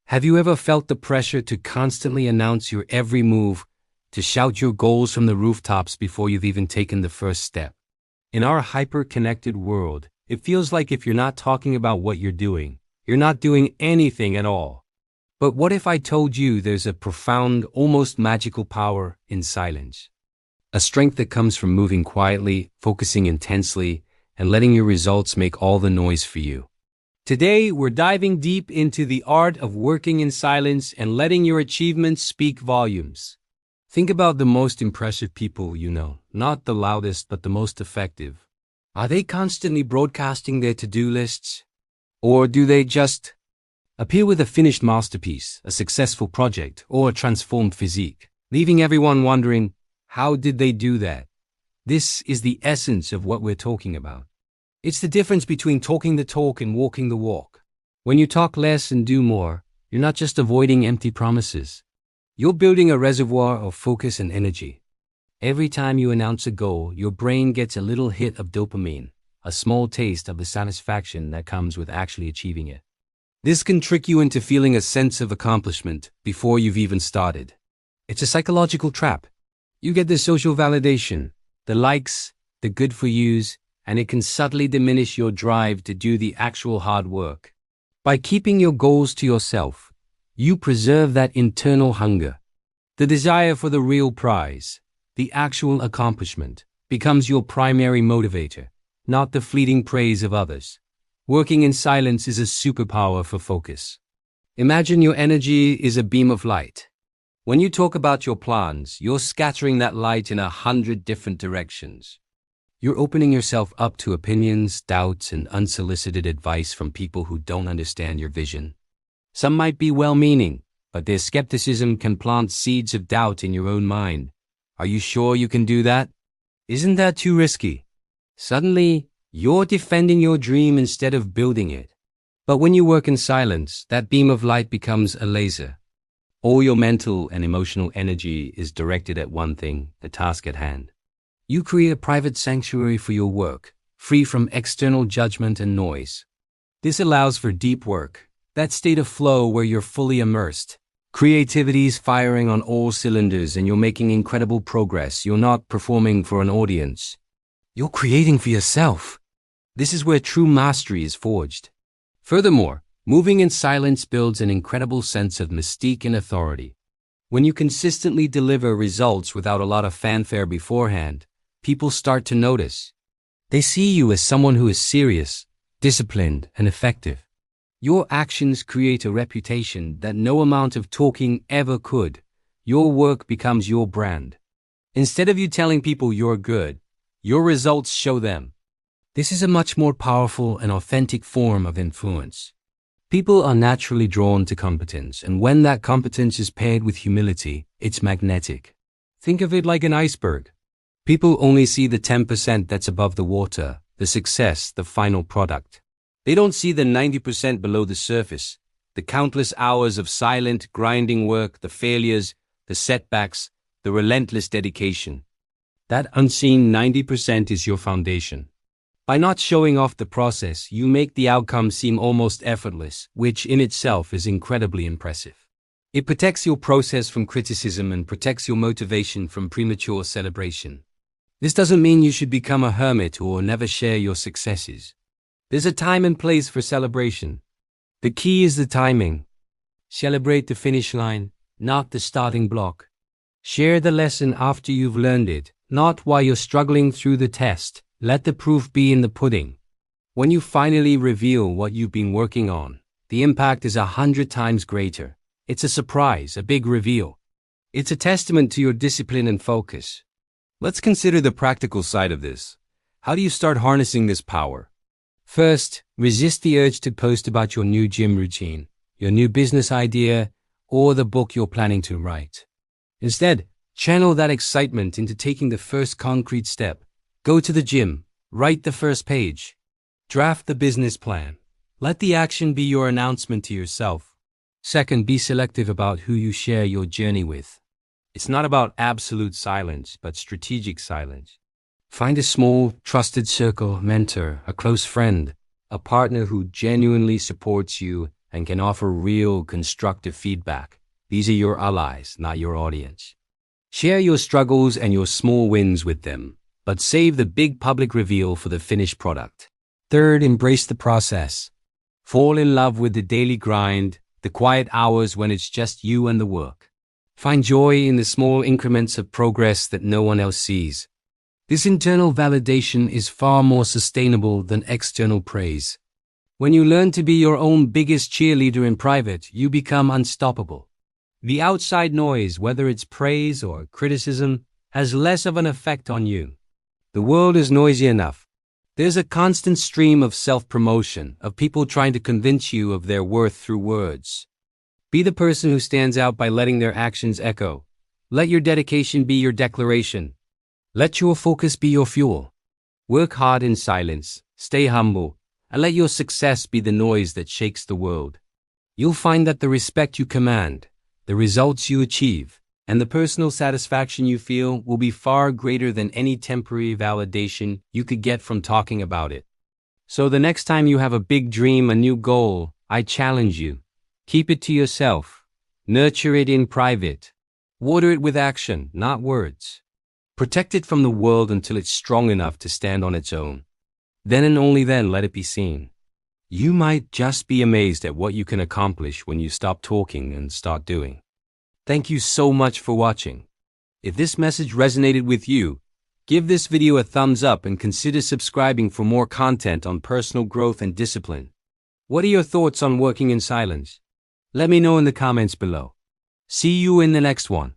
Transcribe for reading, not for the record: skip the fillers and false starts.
Have you ever felt the pressure to constantly announce your every move, to shout your goals from the rooftops before you've even taken the first step? In our hyper-connected world, it feels like if you're not talking about what you're not doing anything at all. But what if I told you there's a profound, almost magical power in silence? A strength that comes from moving quietly, focusing intensely, and letting your results make all the noise for you. Today, we're diving deep into the art of working in silence and letting your achievements speak volumes. Think about the most impressive people you know, not the loudest but the most effective. Are they constantly broadcasting their to-do lists? Or do they just appear with a finished masterpiece, a successful project, or a transformed physique, leaving everyone wondering, how did they do that? This is the essence of what we're talking about. It's the difference between talking the talk and walking the walk. When you talk less and do more, you're not just avoiding empty promises. You're building a reservoir of focus and energy. Every time you announce a goal, your brain gets a little hit of dopamine, a small taste of the satisfaction that comes with actually achieving it. This can trick you into feeling a sense of accomplishment before you've even started. It's a psychological trap. You get the social validation, the likes, the good for yous, and it can subtly diminish your drive to do the actual hard work. By keeping your goals to yourself, you preserve that internal hunger. The desire for the real prize, the actual accomplishment, becomes your primary motivator, not the fleeting praise of others. Working in silence is a superpower for focus. Imagine your energy is a beam of light. When you talk about your plans, you're scattering that light in 100 different directions. You're opening yourself up to opinions, doubts, and unsolicited advice from people who don't understand your vision. Some might be well-meaning, but their skepticism can plant seeds of doubt in your own mind. Are you sure you can do that? Isn't that too risky? Suddenly, you're defending your dream instead of building it. But when you work in silence, that beam of light becomes a laser. All your mental and emotional energy is directed at one thing, the task at hand. You create a private sanctuary for your work, free from external judgment and noise. This allows for deep work, that state of flow where you're fully immersed. Creativity's firing on all cylinders and you're making incredible progress. You're not performing for an audience. You're creating for yourself. This is where true mastery is forged. Furthermore, moving in silence builds an incredible sense of mystique and authority. When you consistently deliver results without a lot of fanfare beforehand, people start to notice. They see you as someone who is serious, disciplined, and effective. Your actions create a reputation that no amount of talking ever could. Your work becomes your brand. Instead of you telling people you're good, your results show them. This is a much more powerful and authentic form of influence. People are naturally drawn to competence, and when that competence is paired with humility, it's magnetic. Think of it like an iceberg. People only see the 10% that's above the water, the success, the final product. They don't see the 90% below the surface, the countless hours of silent, grinding work, the failures, the setbacks, the relentless dedication. That unseen 90% is your foundation. By not showing off the process, you make the outcome seem almost effortless, which in itself is incredibly impressive. It protects your process from criticism and protects your motivation from premature celebration. This doesn't mean you should become a hermit or never share your successes. There's a time and place for celebration. The key is the timing. Celebrate the finish line, not the starting block. Share the lesson after you've learned it, not while you're struggling through the test. Let the proof be in the pudding. When you finally reveal what you've been working on, the impact is 100 times greater. It's a surprise, a big reveal. It's a testament to your discipline and focus. Let's consider the practical side of this. How do you start harnessing this power? First, resist the urge to post about your new gym routine, your new business idea, or the book you're planning to write. Instead, channel that excitement into taking the first concrete step. Go to the gym, write the first page, draft the business plan. Let the action be your announcement to yourself. Second, be selective about who you share your journey with. It's not about absolute silence, but strategic silence. Find a small, trusted circle, mentor, a close friend, a partner who genuinely supports you and can offer real, constructive feedback. These are your allies, not your audience. Share your struggles and your small wins with them, but save the big public reveal for the finished product. Third, embrace the process. Fall in love with the daily grind, the quiet hours when it's just you and the work. Find joy in the small increments of progress that no one else sees. This internal validation is far more sustainable than external praise. When you learn to be your own biggest cheerleader in private, you become unstoppable. The outside noise, whether it's praise or criticism, has less of an effect on you. The world is noisy enough. There's a constant stream of self-promotion, of people trying to convince you of their worth through words. Be the person who stands out by letting their actions echo. Let your dedication be your declaration. Let your focus be your fuel. Work hard in silence, stay humble, and let your success be the noise that shakes the world. You'll find that the respect you command, the results you achieve, and the personal satisfaction you feel will be far greater than any temporary validation you could get from talking about it. So the next time you have a big dream, a new goal, I challenge you. Keep it to yourself. Nurture it in private. Water it with action, not words. Protect it from the world until it's strong enough to stand on its own. Then and only then let it be seen. You might just be amazed at what you can accomplish when you stop talking and start doing. Thank you so much for watching. If this message resonated with you, give this video a thumbs up and consider subscribing for more content on personal growth and discipline. What are your thoughts on working in silence? Let me know in the comments below. See you in the next one.